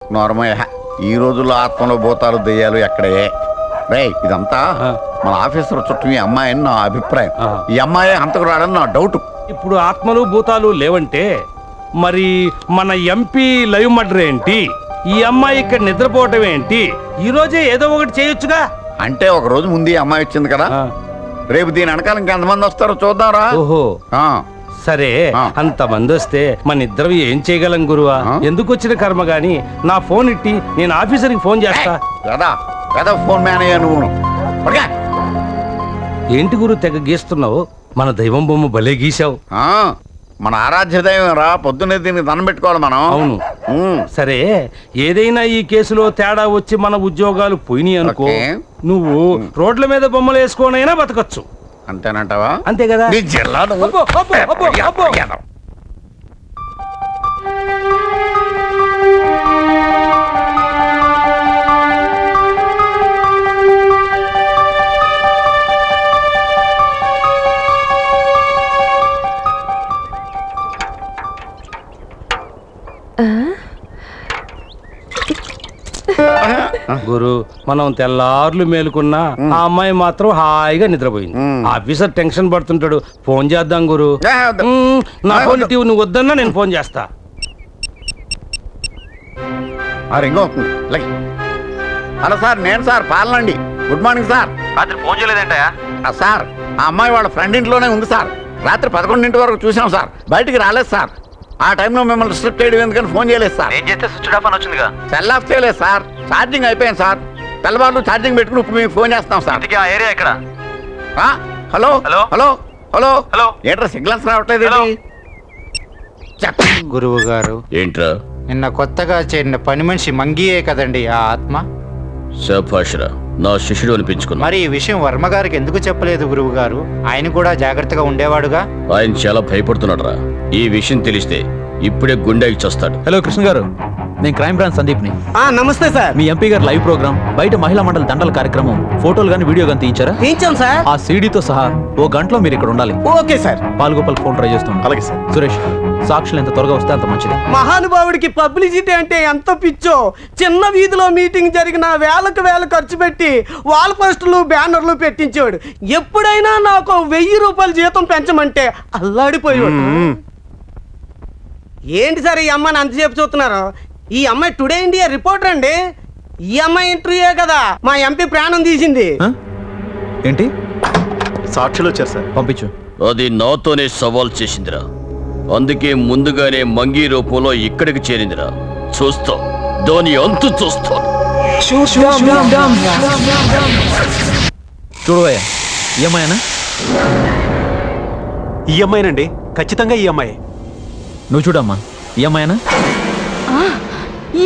Normal. ఈ రోజుల్లో ఆత్మలో భూతాలు దెయ్యాలు ఎక్కడే రే? ఇదంతా మన ఆఫీసర్ చుట్టూ ఈ అమ్మాయి అని నా అభిప్రాయం. ఈ అమ్మాయి హంతకురాడని నా డౌట్. ఇప్పుడు ఆత్మలు భూతాలు లేవంటే మరి మన ఎంపీ లైవ్ మర్డర్ ఏంటి? ఈ అమ్మాయి ఇక్కడ నిద్రపోవటం ఏంటి? ఈ రోజే ఏదో ఒకటి చేయొచ్చుగా. అంటే ఒక రోజు ముందు ఈ అమ్మాయి వచ్చింది కదా, రేపు దీని వెనకాల ఇంకెంతమంది వస్తారో చూద్దాంరా. ఓహో ఆ, సరే, అంతమంది వస్తే మన ఇద్దరు ఏం చేయగలం గురువా? ఎందుకు వచ్చిన కర్మ గాని నా ఫోన్ ఇట్టి నేను ఆఫీసర్కి ఫోన్ చేస్తా. కదా కదా ఫోన్ మ్యాన్ అయ్యా నువ్వు. పడుకో. ఏంటి గురు తెగ గీస్తున్నావు? మన దైవం బొమ్మ భలే గీసావు. ఆ, మన ఆరాధ్య దైవం రా. పొద్దున్నే దీనికి దండం పెట్టుకోవాలి మనం. అవును. సరే, ఏదైనా ఈ కేసులో తేడా వచ్చి మన ఉద్యోగాలు పోయినాయి అనుకో, నువ్వు రోడ్ల మీద బొమ్మలు వేసుకోనైనా బతకచ్చు. అంతేనంటావా? అంతే కదా. నీ జిల్లా నువ్వు. అబ్బో, అబ్బో, అబ్బో, అబ్బో. గురు, మనం తెల్లార్లు మేలుకున్నా ఆ అమ్మాయి మాత్రం హాయిగా నిద్రపోయింది. Officer tension పడుతుంటాడు. ఫోన్ చేద్దాం గురు. నా ఫోన్ ఇటీవ్, నువ్వు వద్దన్నా నేను ఫోన్ చేస్తా. రింగ్ అవుతుంది. హలో సార్, నేను సార్ పాలనండి. Good morning sir. రాత్రి ఫోన్ చేయలేదంటయా? సార్, ఆ అమ్మాయి వాళ్ళ ఫ్రెండ్ ఇంట్లోనే ఉంది సార్. రాత్రి 11 వరకు చూసాం సార్. బయటికి రాలేదు సార్. ఆ టైంలో మిమ్మల్ని డిస్టర్బ్ చేయడం ఎందుకని ఫోన్ చేయలేదు సార్. నేను చేస్తే స్విచ్ ఆఫ్ అని వచ్చిందిగా. సెల్ ఆఫ్ చేయలేదు సార్. ఛార్జింగ్ అయిపోయింది సార్. తెల్లవాళ్ళు ఛార్జింగ్ పెట్టుకుని ఇప్పుడు మీకు ఫోన్ చేస్తాం సార్. అందుకే ఆ ఏరియా ఎక్కడ? Hello hello hello hello hello. ఏంట్రా సిగ్నల్స్ రావట్లేదు? హలో. గురువు గారు, ఏంట్రా? నిన్న కొత్తగా చేరిన పని మనిషి మంగియే కదండి ఆ ఆత్మ? శభాష్రా, నా శిష్యుడు అనిపించుకున్నా. మరి ఈ విషయం వర్మ గారికి ఎందుకు చెప్పలేదు గురువు గారు? ఆయన కూడా జాగ్రత్తగా ఉండేవాడుగా. ఆయన చాలా భయపడుతున్నాడు రా. ఈ విషయం తెలిస్తే ఇప్పుడే గుండెకి చస్తాడు. హలో కృష్ణ గారు, నేను క్రైమ్ బ్రాంచ్ సందీప్ని. నమస్తే సార్. మీ ఎంపీ గారు లైవ్ ప్రోగ్రామ్, బయట మహిళా మండలి దండల కార్యక్రమం ఫోటోలు గానీ వీడియో గానీ తీయించారా? తీయించాం సార్. ఆ సీడీతో సహా ఓ గంటలో మీరు ఇక్కడ ఉండాలి. Okay sir. Palgopal phone try చేస్తున్నాను. అలాగే సార్. సురేష్, సాక్షులు ఎంత త్వరగా వస్తే అంత మంచిది. మహానుభావుడికి పబ్లిసిటీ అంటే ఎంత పిచ్చో. చిన్న వీధిలో మీటింగ్ జరిగిన వేలకు వేలు ఖర్చు పెట్టి వాల్ పోస్టులు బ్యానర్లు పెట్టించేవాడు. ఎప్పుడైనా నాకు 1000 రూపాయలు జీతం పెంచమంటే అల్లాడిపోయేవాడు. ఏంటి సార్ ఈ అమ్మాయిని అంతసేపు చూస్తున్నారు? ఈ అమ్మాయి టుడే ఇండియా రిపోర్టర్ అండి. ఈ అమ్మాయి ఇంటర్వ్యూయే కదా మా ఎంపీ ప్రాణం తీసింది. ఏంటి? సాక్షులు వచ్చారు సార్. పంపించు. అది నాతోనే సవాల్ చేసిందిరా. అందుకే ముందుగానే మంగీ రూపంలో ఇక్కడికి చేరిందిరా. చూస్తా, దాని అంతు చూస్తాను. చూడవయ్యా, ఈ అమ్మాయినా? ఈ అమ్మాయినండి, ఖచ్చితంగా ఈ అమ్మాయి. నువ్వు చూడమ్మా, ఈ అమ్మాయినా?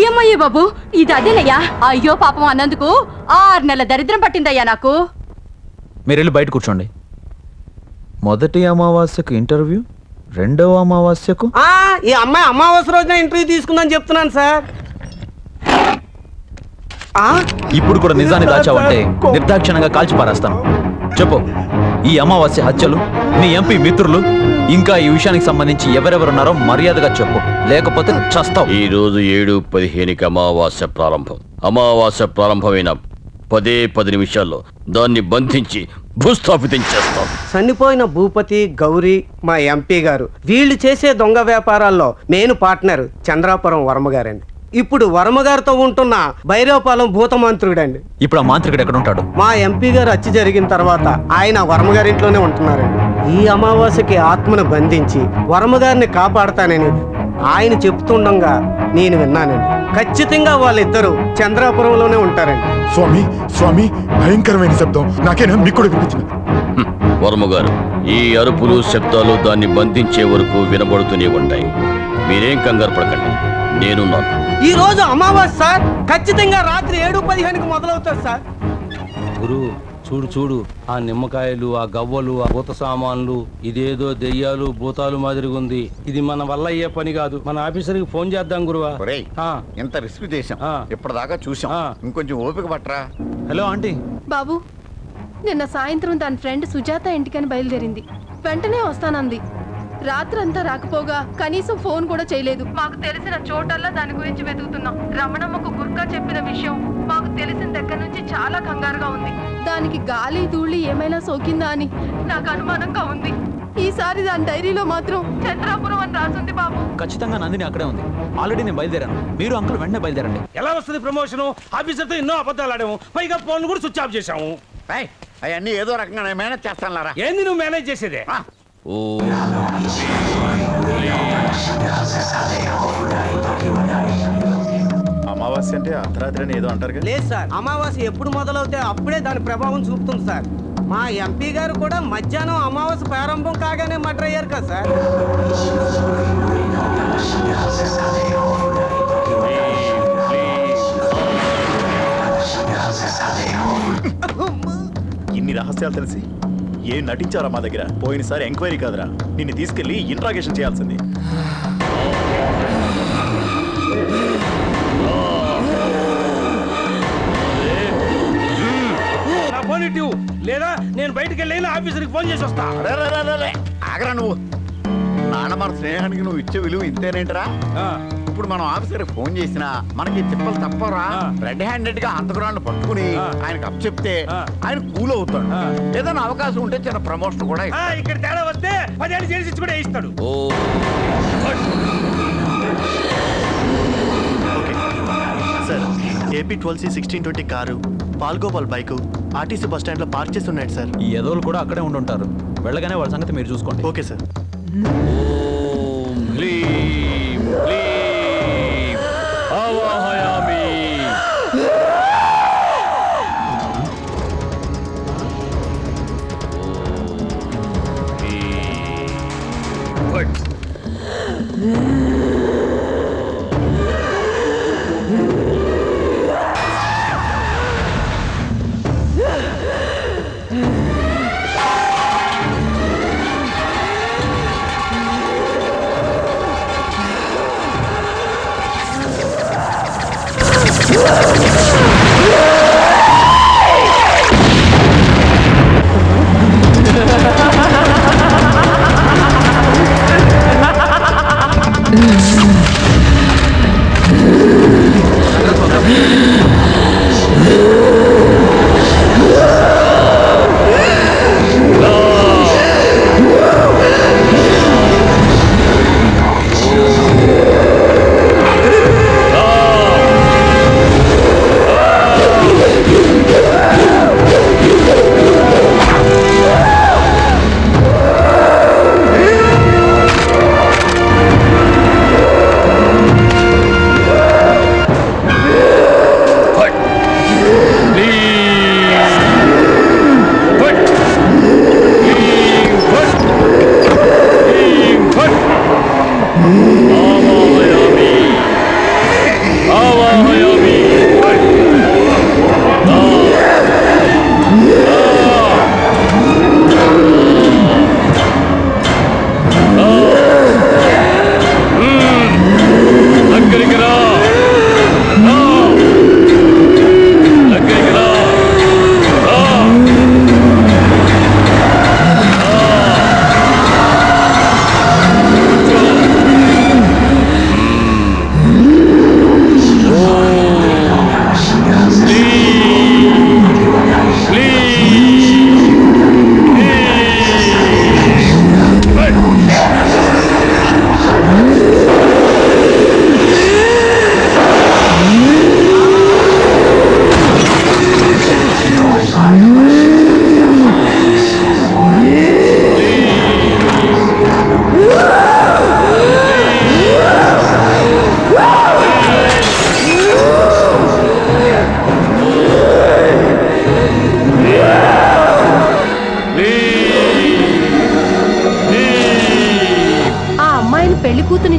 ఏమయ్యే బాబు, ఇది అదేనయ్యా. అయ్యో పాపం అన్నందుకు 6 నెలల దరిద్రం పట్టిందయ్యా నాకు. మీరు వెళ్ళి బయట కూర్చోండి. మొదటి అమావాస్యకు ఇంటర్వ్యూ, రెండవ అమావాస్యకు ఈ అమ్మాయి అమావాస్య రోజున ఇంటర్వ్యూ తీసుకుందని చెప్తున్నాను సార్. ఇప్పుడు కూడా నిజాన్ని దాచావంటే నిర్దాక్షిణంగా కాల్చి పారేస్తాను. చెప్పు, ఈ అమావాస్య హత్యలు, నీ ఎంపీ మిత్రులు, ఇంకా ఈ విషయానికి సంబంధించి ఎవరెవరున్నారో మర్యాదగా చెప్పు, లేకపోతే చస్తావు. ఈ రోజు 7:15కి అమావాస్య ప్రారంభం. అమావాస్య ప్రారంభమైన 10 నిమిషాల్లో దాన్ని బంధించి భూస్థాపితం చేస్తాం. చనిపోయిన భూపతి, గౌరీ, మా ఎంపీ గారు, వీళ్ళు చేసే దొంగ వ్యాపారాల్లో నేను పార్ట్నర్ చంద్రాపురం వర్మగారండి. ఇప్పుడు వర్మగారితో ఉంటున్న భైరవపాలెం భూతమంత్రుడండి. ఇప్పుడు ఆ మాంత్రికుడు ఎక్కడ ఉంటాడు? మా ఎంపీ గారు హత్య జరిగిన తర్వాత ఆయన వర్మగారింట్లోనే ఉంటున్నారండి. ఈ అమావాస్యకి ఆత్మను బంధించి వర్మగారిని కాపాడతానని ఆయన చెప్తుండగా నేను విన్నానండి. ఖచ్చితంగా వాళ్ళిద్దరూ చంద్రాపురంలోనే ఉంటారండి. స్వామి స్వామి, భయంకరమైన శబ్దం నాకేనా మీకు కూడా వినిపించింది? వర్మగారు, ఈ అరుపులు శబ్దాలు దాన్ని బంధించే వరకు వినబడుతూనే ఉంటాయి. మీరేం కంగారు పడకండి, నేనున్నాను. ఈ రోజు అమావాస్య సార్. ఖచ్చితంగా రాత్రి 7:15కి మొదలవుతుంది సార్. గురు, చూడు చూడు, ఆ నిమ్మకాయలు, ఆ గవ్వలు, ఆ భూత సామాన్లు, ఇదేదో దెయ్యాలు భూతాలు మాదిరిగా ఉంది. ఇది మన వల్ల అయ్యే పని కాదు. మన ఆఫీసర్కి ఫోన్ చేద్దాం గురువా. ఎంత రిస్క్ చేసాం, ఇప్పటిదాకా చూసాం. ఇంకొంచెం ఓపిక పట్టరా. Hello aunty. బాబు, నిన్న సాయంత్రం దాని ఫ్రెండ్ సుజాత ఇంటికని బయలుదేరింది. వెంటనే వస్తానంది. రాత్రంతా రాకపోగా కనీసం ఫోన్ కూడా చేయలేదు. మాకు తెలిసిన చోటల్లా దాని గురించి వెతుకుతున్నాం. రమణమ్మకు గుర్కా చెప్పిన విషయం మాకు తెలిసిన దగ్గర నుంచి చాలా కంగారుగా ఉంది. దానికి గాలి ధూళి ఏమైనా సోకిందా అని నాకు అనుమానంగా ఉంది. ఈసారి దాని డైరీలో మాత్రం చంద్రాపురం అని రాసుంది బాబు. ఖచ్చితంగా నందిని అక్కడే ఉంది. ఆల్రెడీ నేను బయలుదేరాను. మీరు అంకుల్ వెంటనే బయలుదేరండి. ఎలా వస్తుంది ప్రమోషన్? ఆఫీసర్తో ఎన్నో అబద్ధాలు ఆడాము, పైగా ఫోన్ కూడా స్విచ్ ఆఫ్ చేశాము. అవన్నీ ఏదో రకంగా నేను మేనేజ్ చేస్తాను లారా. ఏంది నువ్వు మేనేజ్ చేసేదే? ఓ అమావాస్య అంటే అర్ధరాత్రి అని ఏదో అంటారు. లేదు సార్, అమావాస్య ఎప్పుడు మొదలవుతే అప్పుడే దాని ప్రభావం చూపుతుంది సార్. మా ఎంపీ గారు కూడా మధ్యాహ్నం అమావాస్య ప్రారంభం కాగానే మర్డర్ అయ్యారు కదా సార్. ఇన్ని రహస్యాలు తెలిసి ఏం నటించారా మా దగ్గర? పోయినసారి ఎంక్వైరీ కాదురా, నిన్ను తీసుకెళ్లి ఇంట్రాగేషన్ చేయాల్సింది. నా ఫోన్ ఇటు, లేదా నేను బయటికి వెళ్ళి ఆఫీసర్కి ఫోన్ చేసి వస్తా. ఆగరా నువ్వు. నాన్న మన స్నేహానికి నువ్వు ఇచ్చే విలువ ఇంతేనేంటరా? ఇప్పుడు మనం ఆఫీసర్ ఫోన్ చేసినా మనకి తిప్పలు తప్పరా? రెడ్ హ్యాండెడ్ గా అంతకురాలను పట్టుకుని ఆయనకు అప్ చెప్తే ఆయన కూల్ అవుతాడు. ఏదైనా అవకాశం ఉంటే చిన్న ప్రమోషన్ కూడా ఇక్కడ తేడా వస్తే 10 ఏళ్ళు జైలు శిక్ష కూడా ఇస్తాడు. Sir, AP 12C1620 car, Palgopal bike RTC bus stand లో పార్క్ చేసి ఉన్నాడు సార్. ఈ ఎదోలు కూడా అక్కడే ఉండుంటారు. వెళ్ళగానే వాళ్ళ సంగతి మీరు చూసుకోండి. Okay sir. ఓం హ్లీం క్లీం ఆవాహయామి.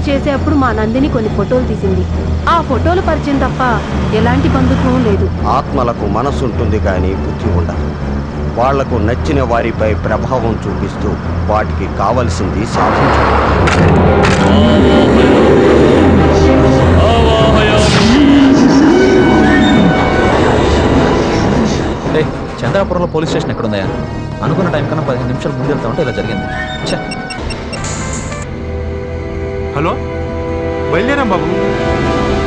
చేసేటప్పుడు మా నందిని కొన్ని ఫోటోలు తీసింది. ఆ ఫోటోల పరిచయం తప్ప ఎలాంటి బంధుత్వం లేదు. ఆత్మలకు మనసు ఉంటుంది కానీ బుద్ధి ఉండదు. వాళ్లకు నచ్చిన వారిపై ప్రభావం చూపిస్తూ వాటికి కావలసింది సాధించడం. చంద్రాపురంలో పోలీస్ స్టేషన్ ఎక్కడుందా? అనుకున్న టైం కన్నా 15 నిమిషాలు ముందు వెళ్తా ఉంటే ఇలా జరిగింది. హలో, బయలుదేరాం బాబు,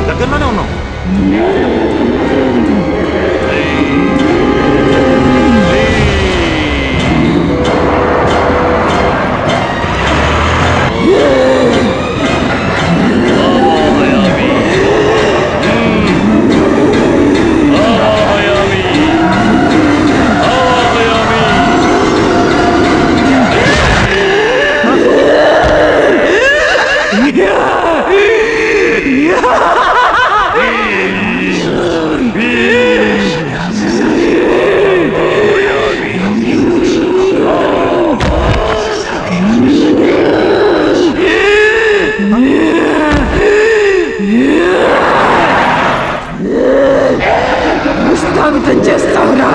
దగ్గరలోనే ఉన్నాం. చేస్తావురా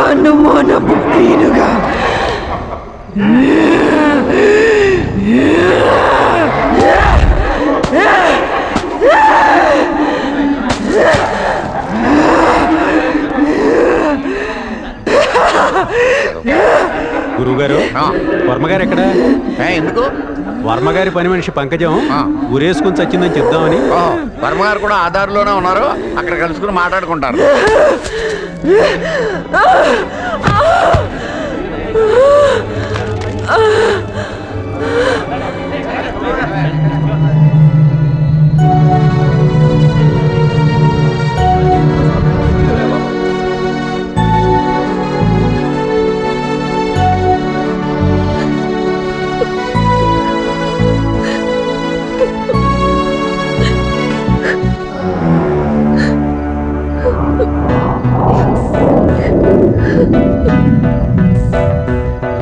అనుమానపు పీనుగా. గురువుగారు, వర్మగారు ఎక్కడ? ఎందుకు? వర్మగారి పని మనిషి పంకజం ఊరేసుకుని చచ్చిందని చెప్దామని. వర్మగారు కూడా ఆధార్లోనే ఉన్నారు, అక్కడ కలుసుకుని మాట్లాడుకుంటారు.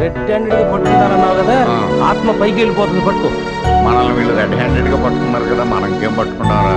రెడ్ హ్యాండెడ్ గా పట్టుకుంటానన్నావు కదా, ఆత్మ పైకి వెళ్ళిపోతుంది, పట్టుకో. మనల్ని వీళ్ళు రెడ్ హ్యాండెడ్ గా పట్టుకున్నారు కదా, మనం ఇంకేం పట్టుకుంటారా?